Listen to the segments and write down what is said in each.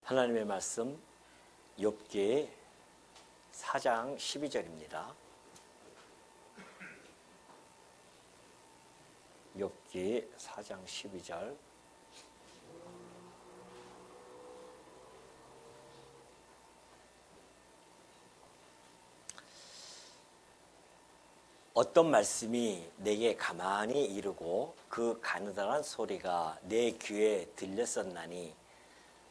하나님의 말씀 욥기 4장 12절입니다. 욥기 4장 12절. 어떤 말씀이 내게 가만히 이르고 그 가느다란 소리가 내 귀에 들렸었나니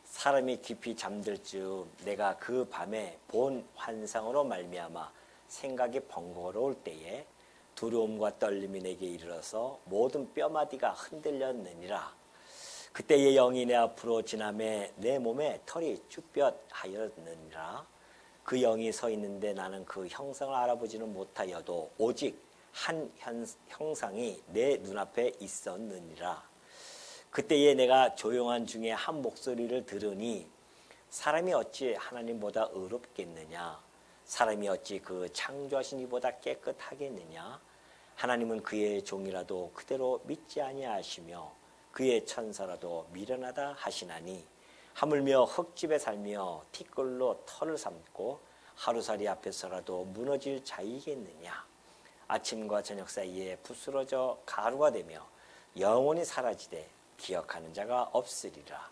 사람이 깊이 잠들 즈음 내가 그 밤에 본 환상으로 말미암아 생각이 번거로울 때에 두려움과 떨림이 내게 이르러서 모든 뼈마디가 흔들렸느니라. 그때의 영이 내 앞으로 지나매 내 몸에 털이 쭈뼛하였느니라. 그 영이 서 있는데 나는 그 형상을 알아보지는 못하여도 오직 한 형상이 내 눈앞에 있었느니라. 그때에 내가 조용한 중에 한 목소리를 들으니 사람이 어찌 하나님보다 의롭겠느냐? 사람이 어찌 그 창조하신 이보다 깨끗하겠느냐? 하나님은 그의 종이라도 그대로 믿지 아니하시며 그의 천사라도 미련하다 하시나니 하물며 흙집에 살며 티끌로 털을 삼고 하루살이 앞에서라도 무너질 자이겠느냐? 아침과 저녁 사이에 부스러져 가루가 되며 영원히 사라지되 기억하는 자가 없으리라.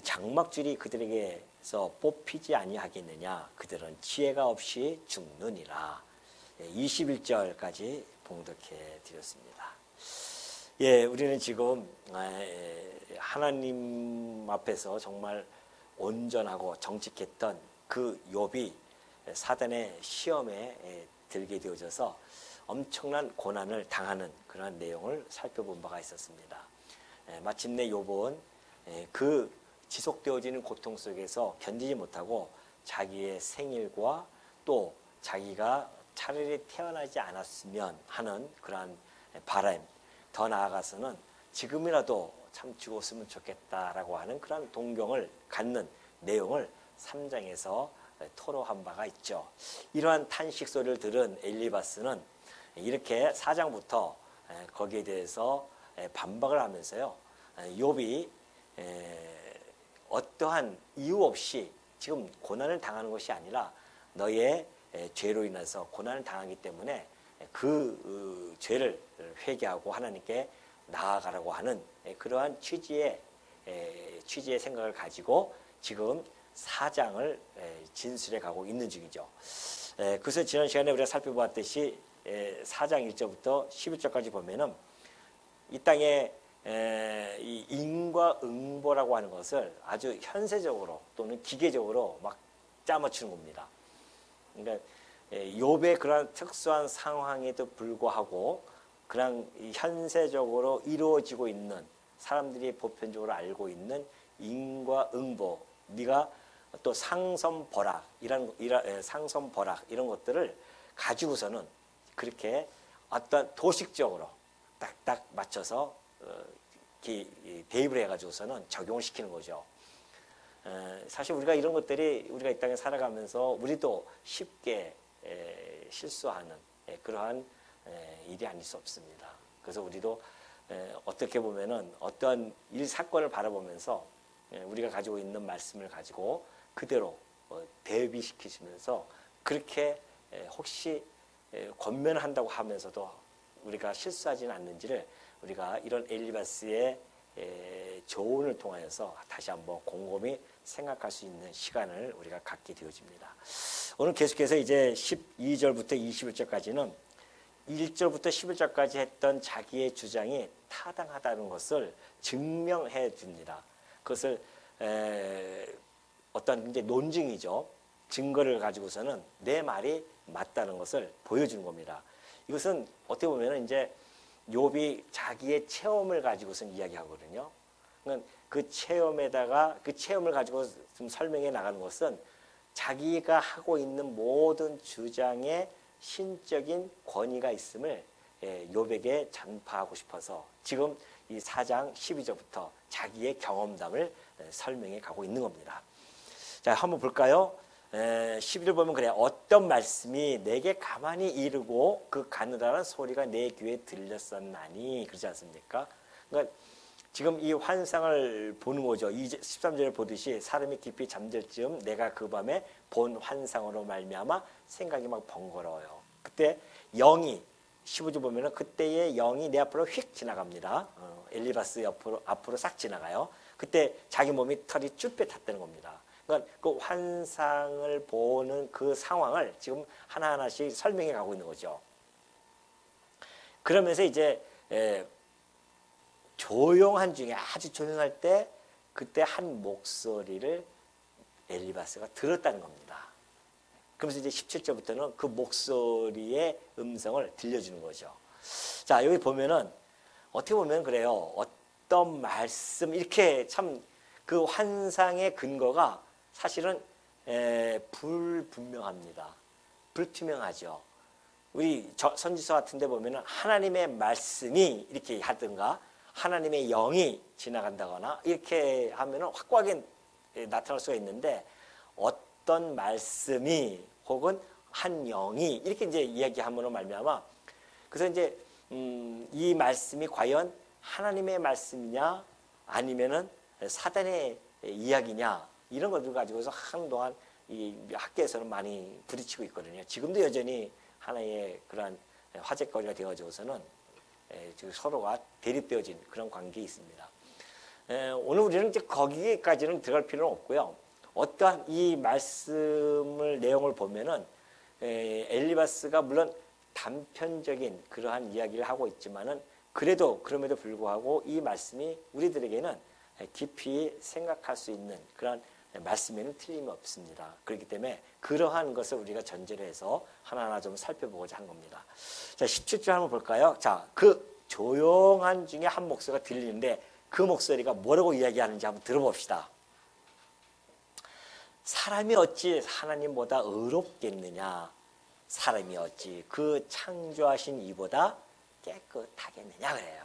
장막줄이 그들에게서 뽑히지 아니하겠느냐? 그들은 지혜가 없이 죽느니라. 21절까지 봉독해 드렸습니다. 예, 우리는 지금 하나님 앞에서 정말 온전하고 정직했던 그 욥이 사단의 시험에 들게 되어져서 엄청난 고난을 당하는 그런 내용을 살펴본 바가 있었습니다. 마침내 욥은 그 지속되어지는 고통 속에서 견디지 못하고 자기의 생일과 또 자기가 차라리 태어나지 않았으면 하는 그러한 바람, 더 나아가서는 지금이라도 참 죽었으면 좋겠다라고 하는 그런 동경을 갖는 내용을 3장에서 토로한 바가 있죠. 이러한 탄식 소리를 들은 엘리바스는 이렇게 4장부터 거기에 대해서 반박을 하면서요, 욥이 어떠한 이유 없이 지금 고난을 당하는 것이 아니라 너의 죄로 인해서 고난을 당하기 때문에 그 죄를 회개하고 하나님께 나아가라고 하는 그러한 취지의 생각을 가지고 지금 4장을 진술해 가고 있는 중이죠. 그래서 지난 시간에 우리가 살펴보았듯이 4장 1절부터 11절까지 보면은 이 땅에 이 인과응보라고 하는 것을 아주 현세적으로 또는 기계적으로 막 짜맞추는 겁니다. 그러니까 욥의 그런 특수한 상황에도 불구하고 그냥 현세적으로 이루어지고 있는 사람들이 보편적으로 알고 있는 인과응보, 네가 또 상선벌악 이런 것들을 가지고서는 그렇게 어떤 도식적으로 딱딱 맞춰서 대입을 해가지고서는 적용을 시키는 거죠. 사실 우리가 이런 것들이 우리가 이 땅에 살아가면서 우리도 쉽게 실수하는 그러한 일이 아닐 수 없습니다. 그래서 우리도 어떻게 보면은 어떠한 일 사건을 바라보면서 우리가 가지고 있는 말씀을 가지고 그대로 대비시키시면서 그렇게 혹시 권면한다고 하면서도 우리가 실수하지는 않는지를 우리가 이런 엘리바스의 조언을 통하여서 다시 한번 곰곰이 생각할 수 있는 시간을 우리가 갖게 되어집니다. 오늘 계속해서 이제 12절부터 21절까지는 1절부터 11절까지 했던 자기의 주장이 타당하다는 것을 증명해 줍니다. 그것을 어떤 이제 논증이죠. 증거를 가지고서는 내 말이 맞다는 것을 보여주는 겁니다. 이것은 어떻게 보면 이제 욥이 자기의 체험을 가지고서 이야기하거든요. 그러니까 그 체험에다가 그 체험을 가지고 좀 설명해 나가는 것은 자기가 하고 있는 모든 주장에 신적인 권위가 있음을 욥에게 전파하고 싶어서 지금 이 4장 12절부터 자기의 경험담을 설명해 가고 있는 겁니다. 자, 한번 볼까요? 11절 보면 그래. 어떤 말씀이 내게 가만히 이르고 그 가느다란 소리가 내 귀에 들렸었나니 그러지 않습니까? 그러니까 지금 이 환상을 보는 거죠. 13절에 보듯이 사람이 깊이 잠들 즈음 내가 그 밤에 본 환상으로 말미암아 생각이 막 번거로워요. 그때 영이 15절 보면은 그때의 영이 내 앞으로 휙 지나갑니다. 엘리바스 앞으로 싹 지나가요. 그때 자기 몸이 털이 쭈뼛 탔다는 겁니다. 그러니까 그 환상을 보는 그 상황을 지금 하나하나씩 설명해 가고 있는 거죠. 그러면서 이제 조용한 중에 아주 조용할 때 그때 한 목소리를 엘리바스가 들었다는 겁니다. 그러면서 이제 17절부터는 그 목소리의 음성을 들려주는 거죠. 자, 여기 보면은 어떻게 보면 그래요. 어떤 말씀 이렇게 참 그 환상의 근거가 사실은 불분명합니다. 불투명하죠. 우리 선지서 같은 데 보면은 하나님의 말씀이 이렇게 하든가 하나님의 영이 지나간다거나 이렇게 하면은 확고하게 나타날 수가 있는데 어떤 말씀이 혹은 한 영이 이렇게 이제 이야기함으로 말미암아 그래서 이제 이 말씀이 과연 하나님의 말씀이냐 아니면은 사단의 이야기냐 이런 것들 가지고서 한동안 이 학계에서는 많이 부딪히고 있거든요. 지금도 여전히 하나의 그러한 화제거리가 되어져서는 지금 서로가 대립되어진 그런 관계에 있습니다. 오늘 우리는 이제 거기까지는 들어갈 필요는 없고요. 어떠한 이 말씀을 내용을 보면은 엘리바스가 물론 단편적인 그러한 이야기를 하고 있지만은 그래도 그럼에도 불구하고 이 말씀이 우리들에게는 깊이 생각할 수 있는 그런 말씀에는 틀림이 없습니다. 그렇기 때문에 그러한 것을 우리가 전제로 해서 하나하나 좀 살펴보고자 한 겁니다. 자, 17절 한번 볼까요? 자, 그 조용한 중에 한 목소리가 들리는데 그 목소리가 뭐라고 이야기하는지 한번 들어봅시다. 사람이 어찌 하나님보다 의롭겠느냐? 사람이 어찌 그 창조하신 이보다 깨끗하겠느냐 그래요.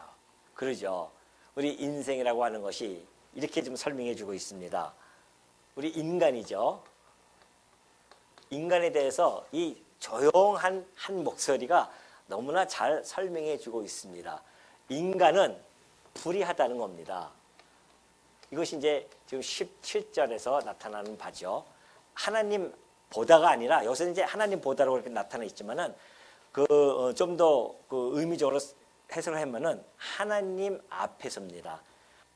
그러죠. 우리 인생이라고 하는 것이 이렇게 좀 설명해 주고 있습니다. 우리 인간이죠. 인간에 대해서 이 조용한 한 목소리가 너무나 잘 설명해 주고 있습니다. 인간은 불의하다는 겁니다. 이것이 이제 지금 17절에서 나타나는 바죠. 하나님 보다가 아니라 여기서 이제 하나님 보다로 이렇게 나타나 있지만은 좀 더 의미적으로 해석을 하면은 하나님 앞에서입니다.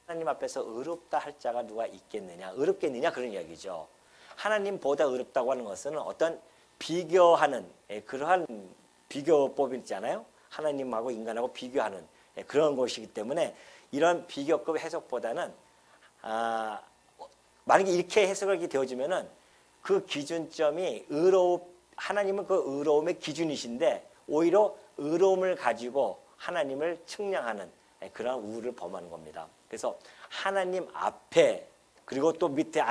하나님 앞에서 의롭다 할 자가 누가 있겠느냐, 의롭겠느냐 그런 이야기죠. 하나님보다 의롭다고 하는 것은 어떤 비교하는 그러한 비교법이 있잖아요. 하나님하고 인간하고 비교하는 그런 것이기 때문에 이런 비교급 해석보다는 만약에 이렇게 해석이 되어지면은 그 기준점이 하나님은 그 의로움의 기준이신데 오히려 의로움을 가지고 하나님을 측량하는 그런 우를 범하는 겁니다. 그래서 하나님 앞에 그리고 또 밑에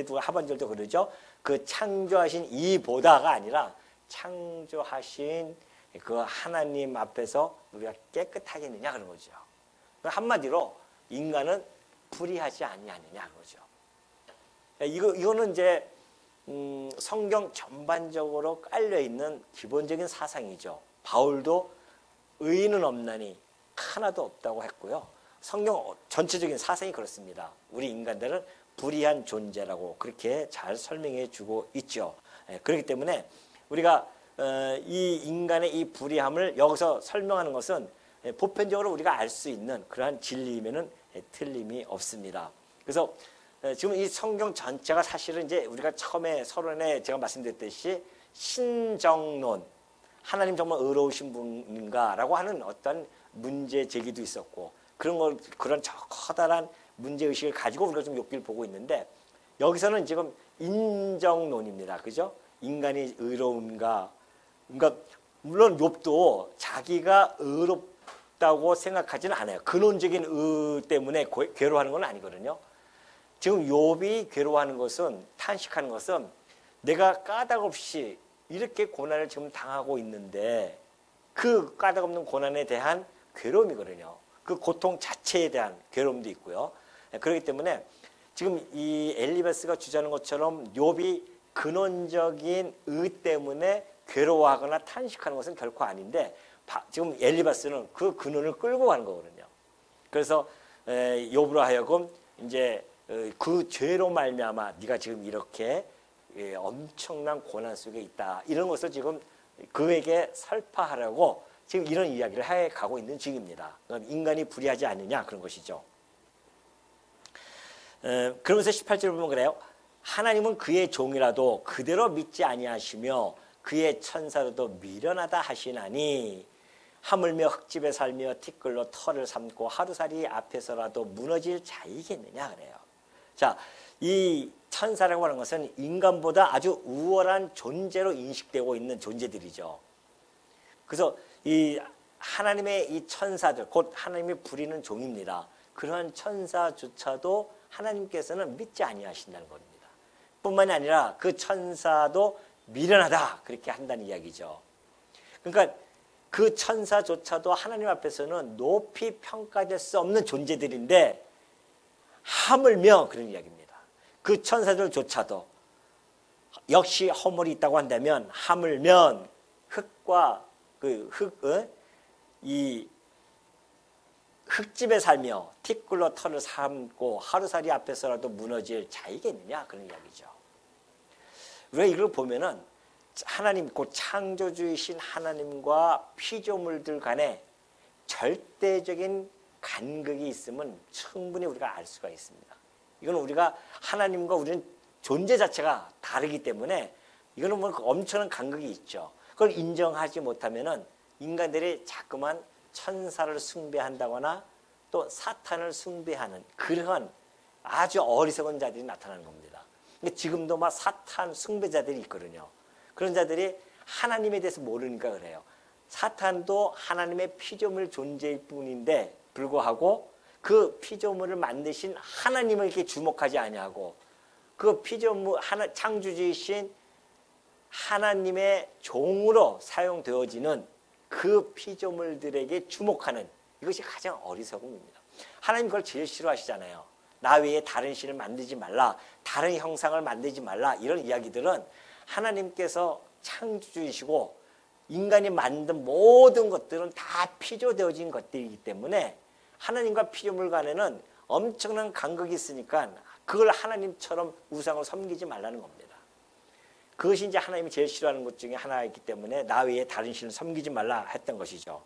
두 하반절도 그러죠. 그 창조하신 이보다가 아니라 창조하신 그 하나님 앞에서 우리가 깨끗하겠느냐 그런 거죠. 한마디로 인간은 불의하지 아니하느냐 그러죠. 이거는 이제 성경 전반적으로 깔려 있는 기본적인 사상이죠. 바울도 의인은 없나니 하나도 없다고 했고요. 성경 전체적인 사상이 그렇습니다. 우리 인간들은 불의한 존재라고 그렇게 잘 설명해 주고 있죠. 그렇기 때문에 우리가 이 인간의 이 불의함을 여기서 설명하는 것은 보편적으로 우리가 알 수 있는 그러한 진리이면은 틀림이 없습니다. 그래서 지금 이 성경 전체가 사실은 이제 우리가 처음에 서론에 제가 말씀드렸듯이 신정론, 하나님 정말 의로우신 분인가라고 하는 어떤 문제 제기도 있었고 그런 커다란 문제 의식을 가지고 우리가 좀 욕기를 보고 있는데 여기서는 지금 인정론입니다. 그죠? 인간이 의로운가? 그러니까 물론 욥도 자기가 의롭다고 생각하지는 않아요. 근원적인 의 때문에 괴로워하는 건 아니거든요. 지금 욥이 괴로워하는 것은 탄식하는 것은 내가 까닭 없이 이렇게 고난을 지금 당하고 있는데 그 까닭 없는 고난에 대한 괴로움이거든요. 그 고통 자체에 대한 괴로움도 있고요. 그렇기 때문에 지금 이 엘리바스가 주장하는 것처럼 욥이 근원적인 의 때문에 괴로워하거나 탄식하는 것은 결코 아닌데 지금 엘리바스는 그 근원을 끌고 가는 거거든요. 그래서 욥으로 하여금 이제 그 죄로 말미암아 네가 지금 이렇게 엄청난 고난 속에 있다. 이런 것을 지금 그에게 설파하려고 지금 이런 이야기를 해 가고 있는 중입니다. 인간이 불의하지 않느냐 그런 것이죠. 그러면서 18절 보면 그래요. 하나님은 그의 종이라도 그대로 믿지 아니하시며 그의 천사로도 미련하다 하시나니 하물며 흙집에 살며 티끌로 털을 삼고 하루살이 앞에서라도 무너질 자이겠느냐 그래요. 자, 이 천사라고 하는 것은 인간보다 아주 우월한 존재로 인식되고 있는 존재들이죠. 그래서 이 하나님의 이 천사들, 곧 하나님이 부리는 종입니다. 그러한 천사조차도 하나님께서는 믿지 아니하신다는 겁니다. 뿐만이 아니라 그 천사도 미련하다 그렇게 한다는 이야기죠. 그러니까 그 천사조차도 하나님 앞에서는 높이 평가될 수 없는 존재들인데 하물며 그런 이야기입니다. 그 천사들조차도 역시 허물이 있다고 한다면 하물며 흙과 이 흙집에 살며 티끌로 털을 삼고 하루살이 앞에서라도 무너질 자이겠느냐 그런 이야기죠. 왜 이걸 보면은 하나님 곧 창조주이신 하나님과 피조물들 간에 절대적인 간극이 있으면 충분히 우리가 알 수가 있습니다. 이건 우리가 하나님과 우리는 존재 자체가 다르기 때문에 이거는 뭐 엄청난 간극이 있죠. 그걸 인정하지 못하면은 인간들이 자꾸만 천사를 숭배한다거나 또 사탄을 숭배하는 그러한 아주 어리석은 자들이 나타나는 겁니다. 근데 지금도 막 사탄 숭배자들이 있거든요. 그런 자들이 하나님에 대해서 모르니까 그래요. 사탄도 하나님의 피조물 존재일 뿐인데 불구하고 그 피조물을 만드신 하나님을 이렇게 주목하지 아니하고 그 피조물 창조주이신 하나님의 종으로 사용되어지는 그 피조물들에게 주목하는 이것이 가장 어리석음입니다. 하나님 그걸 제일 싫어하시잖아요. 나 외에 다른 신을 만들지 말라, 다른 형상을 만들지 말라 이런 이야기들은 하나님께서 창조주이시고 인간이 만든 모든 것들은 다 피조되어진 것들이기 때문에 하나님과 피조물 간에는 엄청난 간극이 있으니까 그걸 하나님처럼 우상을 섬기지 말라는 겁니다. 그것이 이제 하나님이 제일 싫어하는 것 중에 하나이기 때문에 나 외에 다른 신을 섬기지 말라 했던 것이죠.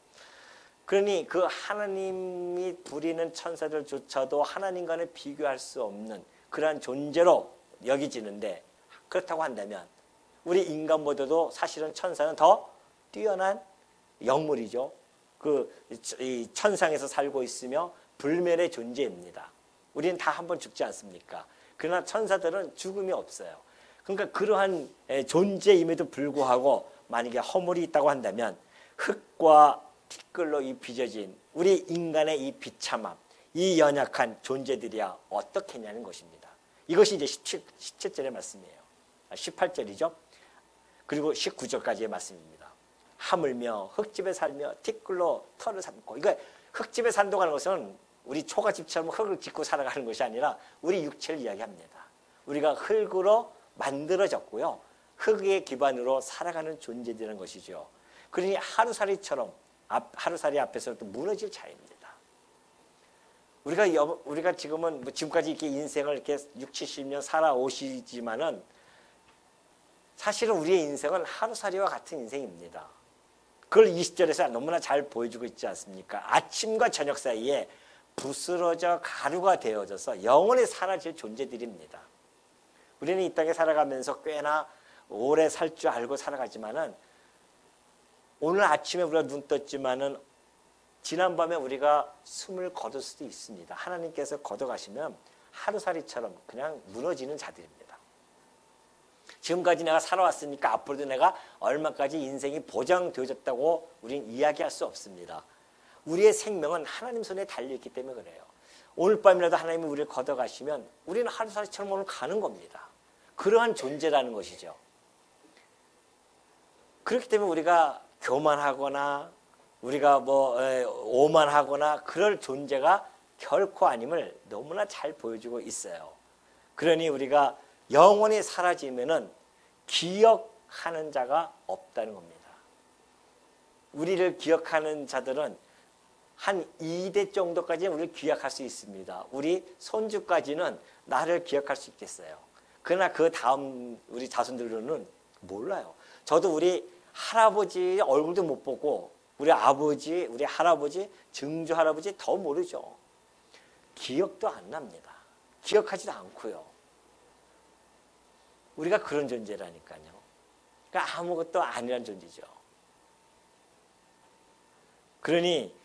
그러니 그 하나님이 부리는 천사들조차도 하나님과는 비교할 수 없는 그러한 존재로 여기지는데 그렇다고 한다면 우리 인간보다도 사실은 천사는 더 뛰어난 영물이죠. 이 천상에서 살고 있으며 불멸의 존재입니다. 우리는 다 한 번 죽지 않습니까? 그러나 천사들은 죽음이 없어요. 그러니까 그러한 존재임에도 불구하고 만약에 허물이 있다고 한다면 흙과 티끌로 이 빚어진 우리 인간의 이 비참함, 이 연약한 존재들이야 어떻겠냐는 것입니다. 이것이 이제 17절의 말씀이에요. 18절이죠. 그리고 19절까지의 말씀입니다. 하물며 흙집에 살며 티끌로 털을 삼고, 그러니까 흙집에 산다고 하는 것은 우리 초가집처럼 흙을 짓고 살아가는 것이 아니라 우리 육체를 이야기합니다. 우리가 흙으로 만들어졌고요. 흙의 기반으로 살아가는 존재들이라는 것이죠. 그러니 하루살이 앞에서 또 무너질 자입니다. 우리가 지금은 지금까지 이렇게 인생을 이렇게 60, 70년 살아오시지만은 사실은 우리의 인생은 하루살이와 같은 인생입니다. 그걸 20절에서 너무나 잘 보여주고 있지 않습니까? 아침과 저녁 사이에 부스러져 가루가 되어져서 영원히 사라질 존재들입니다. 우리는 이 땅에 살아가면서 꽤나 오래 살 줄 알고 살아가지만은 오늘 아침에 우리가 눈 떴지만은 지난밤에 우리가 숨을 거둘 수도 있습니다. 하나님께서 걷어가시면 하루살이처럼 그냥 무너지는 자들입니다. 지금까지 내가 살아왔으니까 앞으로도 내가 얼마까지 인생이 보장되어졌다고 우리는 이야기할 수 없습니다. 우리의 생명은 하나님 손에 달려있기 때문에 그래요. 오늘 밤이라도 하나님이 우리를 걷어가시면 우리는 하루살이처럼 오늘 가는 겁니다. 그러한 존재라는 것이죠. 그렇기 때문에 우리가 교만하거나 우리가 오만하거나 그럴 존재가 결코 아님을 너무나 잘 보여주고 있어요. 그러니 우리가 영원히 사라지면은 기억하는 자가 없다는 겁니다. 우리를 기억하는 자들은 한 2대 정도까지는 우리를 기억할 수 있습니다. 우리 손주까지는 나를 기억할 수 있겠어요. 그러나 그 다음 우리 자손들로는 몰라요. 저도 우리 할아버지 얼굴도 못 보고 우리 아버지, 우리 할아버지, 증조 할아버지 더 모르죠. 기억도 안 납니다. 기억하지도 않고요. 우리가 그런 존재라니까요. 그러니까 아무것도 아니란 존재죠. 그러니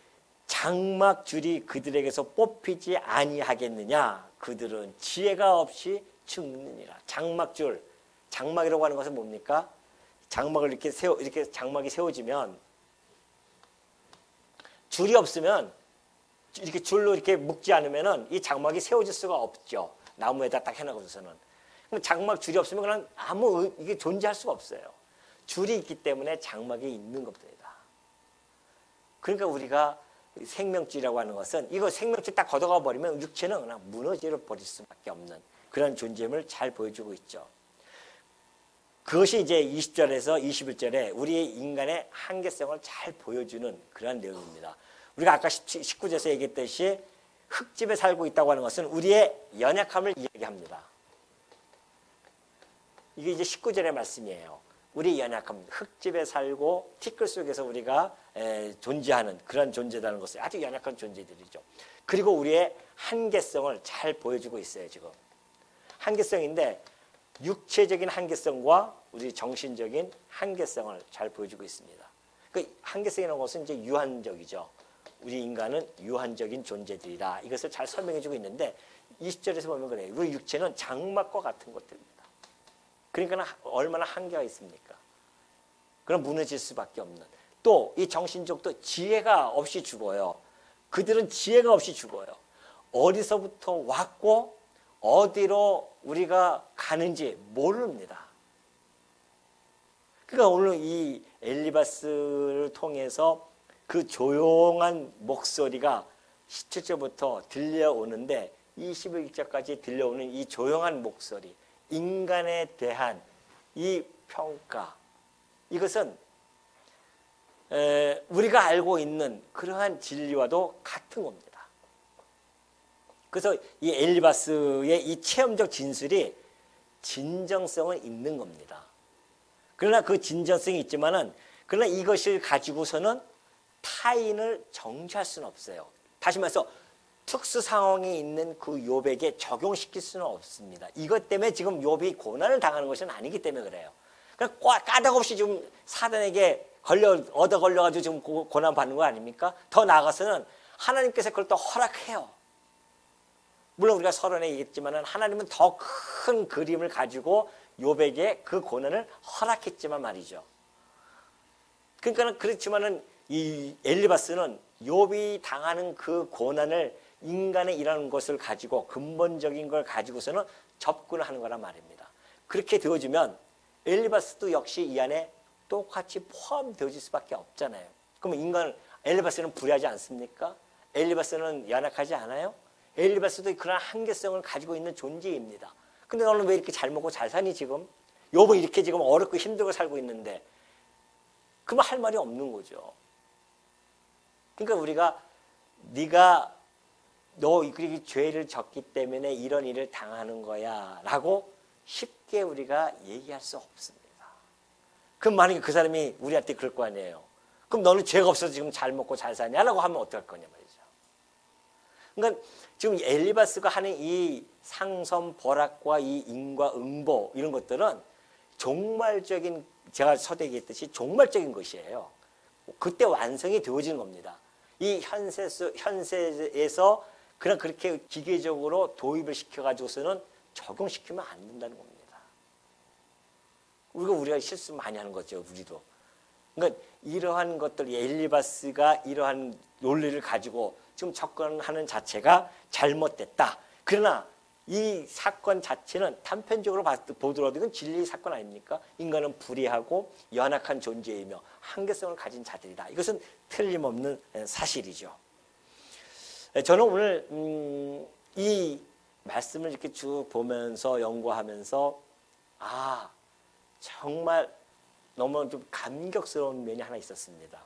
장막줄이 그들에게서 뽑히지 아니하겠느냐? 그들은 지혜가 없이 죽느니라. 장막줄, 장막이라고 하는 것은 뭡니까? 장막을 이렇게 장막이 세워지면 줄이 없으면 이렇게 줄로 이렇게 묶지 않으면은 이 장막이 세워질 수가 없죠. 나무에다 딱 해놓고서는. 그럼 장막 줄이 없으면 그냥 이게 존재할 수가 없어요. 줄이 있기 때문에 장막이 있는 겁니다. 그러니까 우리가 생명줄이라고 하는 것은 이거 생명줄 딱 걷어가 버리면 육체는 그냥 무너져 버릴 수밖에 없는 그런 존재임을 잘 보여주고 있죠. 그것이 이제 20절에서 21절에 우리의 인간의 한계성을 잘 보여주는 그런 내용입니다. 우리가 아까 19절에서 얘기했듯이 흙집에 살고 있다고 하는 것은 우리의 연약함을 이야기합니다. 이게 이제 19절의 말씀이에요. 우리 연약함, 흙집에 살고 티끌 속에서 우리가 존재하는 그런 존재라는 것을 아주 연약한 존재들이죠. 그리고 우리의 한계성을 잘 보여주고 있어요. 지금 한계성인데 육체적인 한계성과 우리 정신적인 한계성을 잘 보여주고 있습니다. 그 한계성이라는 것은 이제 유한적이죠. 우리 인간은 유한적인 존재들이다. 이것을 잘 설명해주고 있는데 20절에서 보면 그래요. 우리 육체는 장막과 같은 것들입니다. 그러니까 얼마나 한계가 있습니까? 그럼 무너질 수밖에 없는. 또 이 정신적도 지혜가 없이 죽어요. 그들은 지혜가 없이 죽어요. 어디서부터 왔고 어디로 우리가 가는지 모릅니다. 그러니까 오늘 이 엘리바스를 통해서 그 조용한 목소리가 17절부터 들려오는데 21절까지 들려오는 이 조용한 목소리, 인간에 대한 이 평가, 이것은 우리가 알고 있는 그러한 진리와도 같은 겁니다. 그래서 이 엘리바스의 이 체험적 진술이 진정성은 있는 겁니다. 그러나 그 진정성이 있지만은 그러나 이것을 가지고서는 타인을 정죄할 수는 없어요. 다시 말해서 특수 상황에 있는 그 욥에게 적용시킬 수는 없습니다. 이것 때문에 지금 욥이 고난을 당하는 것은 아니기 때문에 그래요. 그러니까 까닭없이 지금 사단에게 얻어 걸려가지고 지금 고난 받는 거 아닙니까? 더 나아가서는 하나님께서 그걸 또 허락해요. 물론 우리가 서론에 얘기했지만은 하나님은 더 큰 그림을 가지고 욥에게 그 고난을 허락했지만 말이죠. 그러니까는 그렇지만은 이 엘리바스는 욥이 당하는 그 고난을 인간의 이라는 것을 가지고 근본적인 걸 가지고서는 접근을 하는 거란 말입니다. 그렇게 되어지면 엘리바스도 역시 이 안에 똑같이 포함되어질 수밖에 없잖아요. 그러면 엘리바스는 불의하지 않습니까? 엘리바스는 연약하지 않아요? 엘리바스도 그런 한계성을 가지고 있는 존재입니다. 근데 너는 왜 이렇게 잘 먹고 잘 사니 지금? 욥은 이렇게 지금 어렵고 힘들고 살고 있는데 그러면 할 말이 없는 거죠. 그러니까 우리가 네가 너 그렇게 죄를 졌기 때문에 이런 일을 당하는 거야 라고 쉽게 우리가 얘기할 수 없습니다. 그럼 만약에 그 사람이 우리한테 그럴 거 아니에요. 그럼 너는 죄가 없어서 지금 잘 먹고 잘 사냐라고 하면 어떡할 거냐 말이죠. 그러니까 지금 엘리바스가 하는 이 상선 벌학과 이 인과응보 이런 것들은 종말적인, 제가 서두에 얘기했듯이 종말적인 것이에요. 그때 완성이 되어지는 겁니다. 이 현세에서 그냥 그렇게 기계적으로 도입을 시켜가지고서는 적용시키면 안 된다는 겁니다. 우리가 실수 많이 하는 거죠, 우리도. 그러니까 이러한 것들, 엘리바스가 이러한 논리를 가지고 지금 접근하는 자체가 잘못됐다. 그러나 이 사건 자체는 단편적으로 보더라도 이건 진리의 사건 아닙니까? 인간은 불의하고 연약한 존재이며 한계성을 가진 자들이다. 이것은 틀림없는 사실이죠. 저는 오늘 이 말씀을 이렇게 쭉 보면서 연구하면서 정말 너무 좀 감격스러운 면이 하나 있었습니다.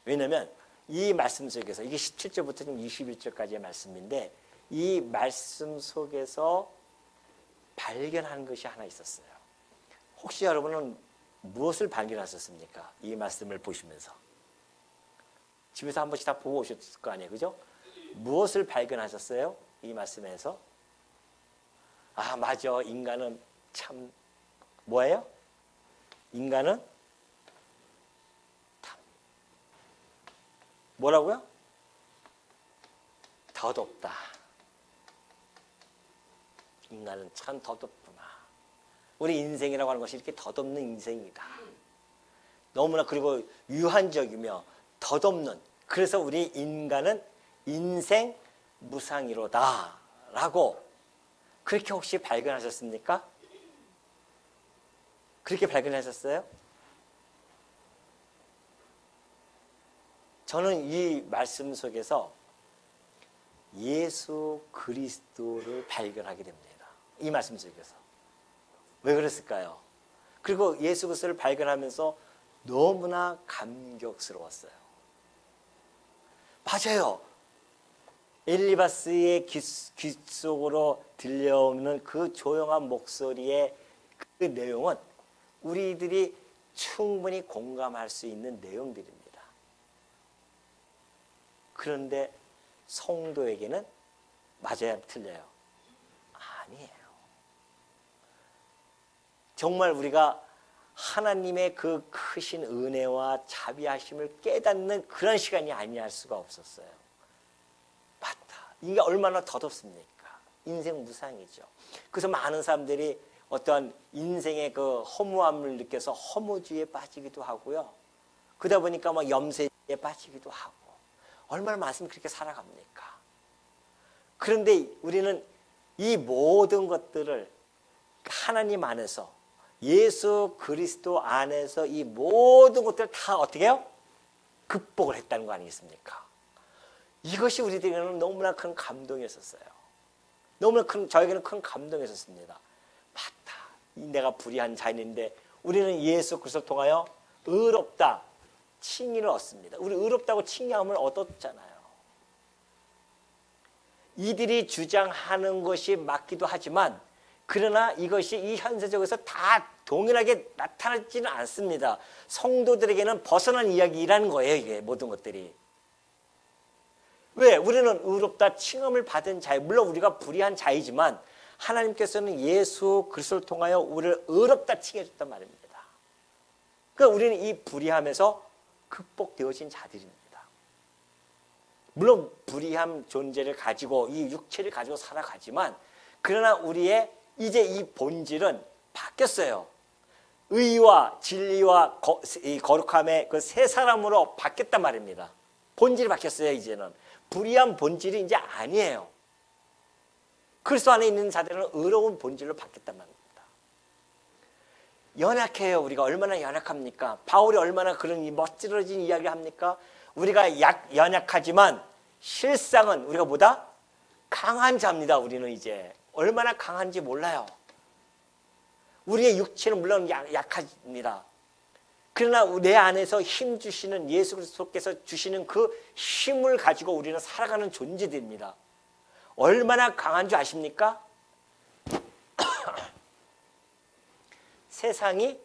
왜냐하면 이 말씀 속에서 이게 17절부터 21절까지의 말씀인데 이 말씀 속에서 발견한 것이 하나 있었어요. 혹시 여러분은 무엇을 발견하셨습니까? 이 말씀을 보시면서 집에서 한 번씩 다 보고 오셨을 거 아니에요, 그죠? 무엇을 발견하셨어요? 이 말씀에서 아 맞아, 인간은 참 뭐예요? 인간은 뭐라고요? 덧없다. 인간은 참 덧없구나. 우리 인생이라고 하는 것이 이렇게 덧없는 인생이다. 너무나 그리고 유한적이며 덧없는, 그래서 우리 인간은 인생 무상이로다 라고 그렇게 혹시 발견하셨습니까? 그렇게 발견하셨어요? 저는 이 말씀 속에서 예수 그리스도를 발견하게 됩니다. 이 말씀 속에서. 왜 그랬을까요? 그리고 예수 그리스도를 발견하면서 너무나 감격스러웠어요. 맞아요. 엘리바스의 귀 속으로 들려오는 그 조용한 목소리의 그 내용은 우리들이 충분히 공감할 수 있는 내용들입니다. 그런데 성도에게는 맞아요, 틀려요? 아니에요. 정말 우리가 하나님의 그 크신 은혜와 자비하심을 깨닫는 그런 시간이 아니할 수가 없었어요. 맞다. 이게 얼마나 덧없습니까? 인생 무상이죠. 그래서 많은 사람들이 어떠한 인생의 그 허무함을 느껴서 허무주의에 빠지기도 하고요. 그러다 보니까 막 염세에 빠지기도 하고. 얼마나 많으면 그렇게 살아갑니까? 그런데 우리는 이 모든 것들을 하나님 안에서 예수 그리스도 안에서 이 모든 것들을 다 어떻게 해요? 극복을 했다는 거 아니겠습니까? 이것이 우리들에게는 너무나 큰 감동이었어요. 너무나 저에게는 큰 감동이었습니다. 맞다. 내가 불의한 자인인데 우리는 예수 그리스도를 통하여 의롭다. 칭의를 얻습니다. 우리 의롭다고 칭의함을 얻었잖아요. 이들이 주장하는 것이 맞기도 하지만 그러나 이것이 이 현세적에서 다 동일하게 나타나지는 않습니다. 성도들에게는 벗어난 이야기라는 거예요. 이게 모든 것들이. 왜? 우리는 의롭다 칭함을 받은 자예, 물론 우리가 불의한 자이지만 하나님께서는 예수 그리스도를 통하여 우리를 의롭다 칭해 줬단 말입니다. 그러니까 우리는 이 불의함에서 극복되어진 자들입니다. 물론 불의함 존재를 가지고 이 육체를 가지고 살아가지만 그러나 우리의 이제 이 본질은 바뀌었어요. 의와 진리와 거룩함의 그 새 사람으로 바뀌었단 말입니다. 본질이 바뀌었어요. 이제는 불의한 본질이 이제 아니에요. 그리스도 안에 있는 자들은 의로운 본질로 바뀌었단 말입니다. 연약해요. 우리가 얼마나 연약합니까? 바울이 얼마나 그런 멋지러진 이야기를 합니까? 우리가 연약하지만 실상은 우리가 보다 강한 자입니다. 우리는 이제 얼마나 강한지 몰라요. 우리의 육체는 물론 약합니다. 그러나 내 안에서 힘 주시는 예수 그리스도께서 주시는 그 힘을 가지고 우리는 살아가는 존재들입니다. 얼마나 강한 줄 아십니까? 세상이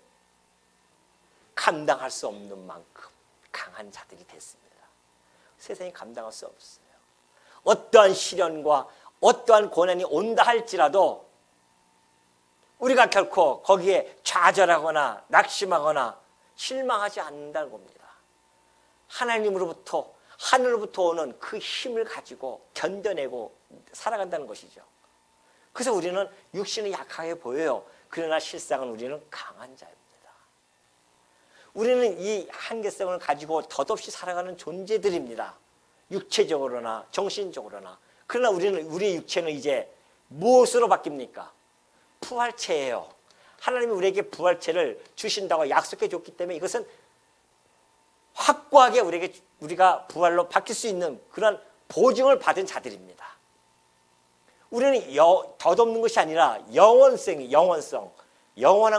감당할 수 없는 만큼 강한 자들이 됐습니다. 세상이 감당할 수 없어요. 어떠한 시련과 어떠한 고난이 온다 할지라도 우리가 결코 거기에 좌절하거나 낙심하거나 실망하지 않는다는 겁니다. 하나님으로부터 하늘로부터 오는 그 힘을 가지고 견뎌내고 살아간다는 것이죠. 그래서 우리는 육신은 약하게 보여요. 그러나 실상은 우리는 강한 자입니다. 우리는 이 한계성을 가지고 덧없이 살아가는 존재들입니다. 육체적으로나 정신적으로나. 그러나 우리의 육체는 이제 무엇으로 바뀝니까? 부활체예요. 하나님이 우리에게 부활체를 주신다고 약속해 줬기 때문에 이것은 확고하게 우리가 부활로 바뀔 수 있는 그런 보증을 받은 자들입니다. 우리는 덧없는 것이 아니라 영원한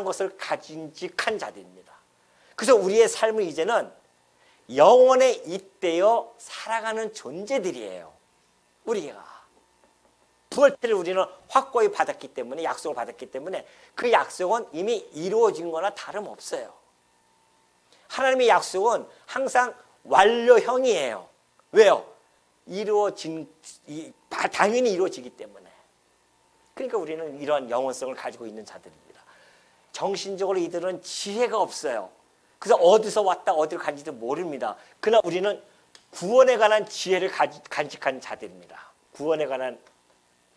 것을 가진직한 자들입니다. 그래서 우리의 삶은 이제는 영원에 잇대어 살아가는 존재들이에요. 우리가 부활체를 우리는 확고히 받았기 때문에, 약속을 받았기 때문에 그 약속은 이미 이루어진 거나 다름없어요. 하나님의 약속은 항상 완료형이에요. 왜요? 당연히 이루어지기 때문에. 그러니까 우리는 이러한 영원성을 가지고 있는 자들입니다. 정신적으로 이들은 지혜가 없어요. 그래서 어디서 왔다 어디로 간지도 모릅니다. 그러나 우리는 구원에 관한 지혜를 간직한 자들입니다. 구원에 관한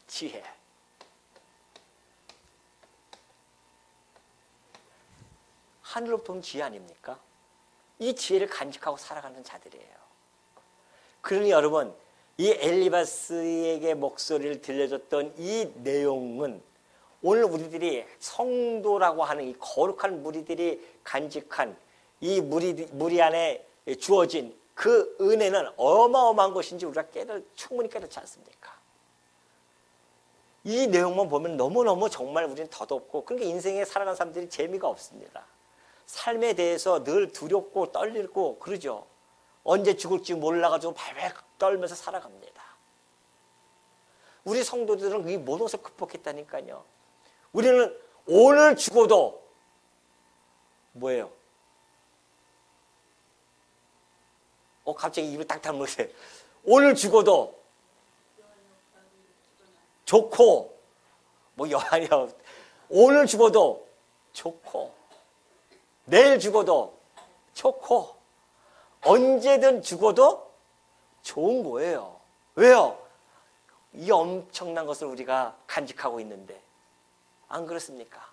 지혜. 하늘로부터 온 지혜 아닙니까? 이 지혜를 간직하고 살아가는 자들이에요. 그러니 여러분, 이 엘리바스에게 목소리를 들려줬던 이 내용은 오늘 우리들이 성도라고 하는 이 거룩한 무리들이 간직한 이 무리 안에 주어진 그 은혜는 어마어마한 것인지 우리가 충분히 깨닫지 않습니까? 이 내용만 보면 너무너무 정말 우리는 덧없고, 그러니까 인생에 살아가는 사람들이 재미가 없습니다. 삶에 대해서 늘 두렵고 떨리고 그러죠. 언제 죽을지 몰라가지고 발발 떨면서 살아갑니다. 우리 성도들은 이 모든 것을 극복했다니까요. 우리는 오늘 죽어도 뭐예요? 갑자기 입을 딱 다물으세요. 오늘 죽어도 좋고, 아니야. 오늘 죽어도 좋고, 내일 죽어도 좋고, 언제든 죽어도 좋은 거예요. 왜요? 이 엄청난 것을 우리가 간직하고 있는데, 안 그렇습니까?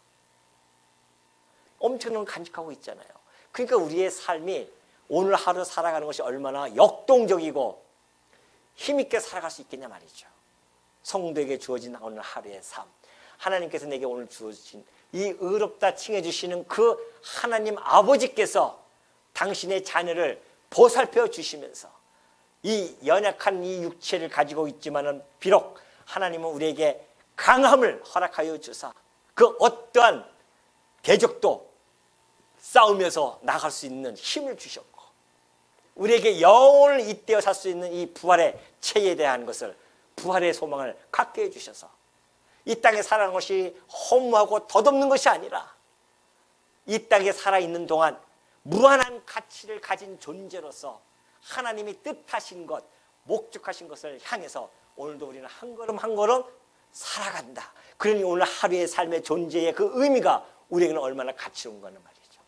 엄청난 걸 간직하고 있잖아요. 그러니까 우리의 삶이 오늘 하루 살아가는 것이 얼마나 역동적이고 힘있게 살아갈 수 있겠냐 말이죠. 성도에게 주어진 오늘 하루의 삶, 하나님께서 내게 오늘 주어진 이 의롭다 칭해 주시는 그 하나님 아버지께서 당신의 자녀를 보살펴 주시면서 이 연약한 이 육체를 가지고 있지만은 비록 하나님은 우리에게 강함을 허락하여 주사 그 어떠한 대적도 싸우면서 나갈 수 있는 힘을 주셨고, 우리에게 영혼을 잇대어 살 수 있는 이 부활의 체에 대한 것을, 부활의 소망을 갖게 해주셔서 이 땅에 살아가는 것이 허무하고 덧없는 것이 아니라 이 땅에 살아있는 동안 무한한 가치를 가진 존재로서 하나님이 뜻하신 것, 목적하신 것을 향해서 오늘도 우리는 한 걸음 한 걸음 살아간다. 그러니 오늘 하루의 삶의 존재의 그 의미가 우리에게는 얼마나 가치로운 거는 말이죠.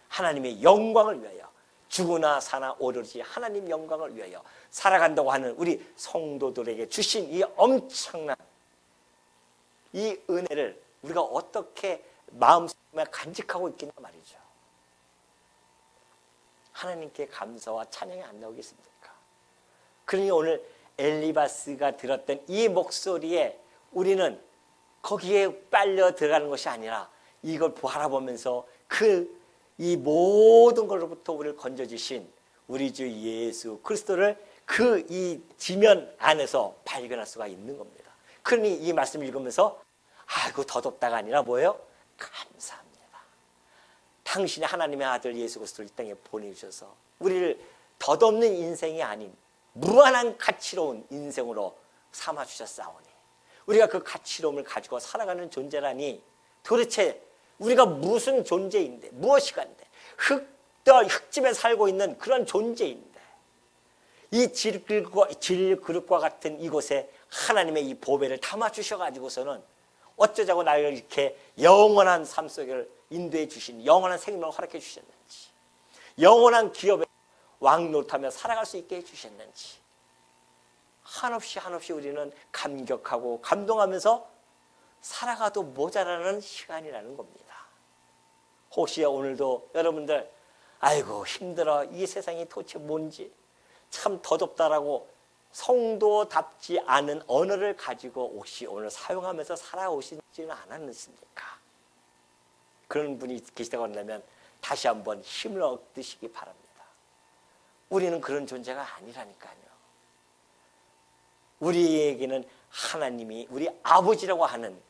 하나님의 영광을 위하여, 죽으나 사나 오로지 하나님 영광을 위하여 살아간다고 하는 우리 성도들에게 주신 이 엄청난 이 은혜를 우리가 어떻게 마음속에 간직하고 있겠냐 말이죠. 하나님께 감사와 찬양이 안 나오겠습니까? 그러니 오늘 엘리바스가 들었던 이 목소리에 우리는 거기에 빨려 들어가는 것이 아니라 이걸 바라보면서 이 모든 것로부터 우리를 건져주신 우리 주 예수 그리스도를 그 이 지면 안에서 발견할 수가 있는 겁니다. 그러니 이 말씀을 읽으면서 아이고 덧없다가 아니라 뭐예요? 감사합니다. 당신이 하나님의 아들 예수 그리스도를 이 땅에 보내주셔서 우리를 덧없는 인생이 아닌 무한한 가치로운 인생으로 삼아주셨사오니 우리가 그 가치로움을 가지고 살아가는 존재라니 도대체 우리가 무슨 존재인데, 무엇이간데, 흙집에 살고 있는 그런 존재인데, 이 질그릇과 같은 이곳에 하나님의 이 보배를 담아주셔가지고서는 어쩌자고 나를 이렇게 영원한 삶 속을 인도해 주신, 영원한 생명을 허락해 주셨는지, 영원한 기업에 왕노릇하며 살아갈 수 있게 해주셨는지, 한없이 우리는 감격하고 감동하면서 살아가도 모자라는 시간이라는 겁니다. 혹시 오늘도 여러분들 아이고 힘들어, 이 세상이 도대체 뭔지 참 덧없다라고 성도답지 않은 언어를 가지고 혹시 오늘 사용하면서 살아오시지는 않았습니까? 그런 분이 계시다고 한다면 다시 한번 힘을 얻으시기 바랍니다. 우리는 그런 존재가 아니라니까요. 우리에게는 하나님이 우리 아버지라고 하는,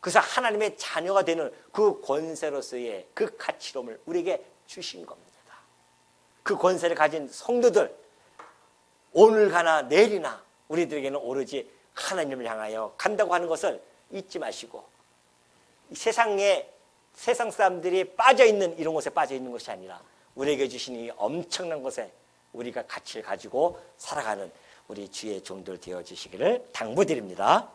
그래서 하나님의 자녀가 되는 그 권세로서의 그 가치로움을 우리에게 주신 겁니다. 그 권세를 가진 성도들, 오늘 가나 내일이나 우리들에게는 오로지 하나님을 향하여 간다고 하는 것을 잊지 마시고, 이 세상 사람들이 빠져있는 이런 곳에 빠져있는 것이 아니라 우리에게 주신 이 엄청난 것에 우리가 가치를 가지고 살아가는 우리 주의 종들 되어주시기를 당부드립니다.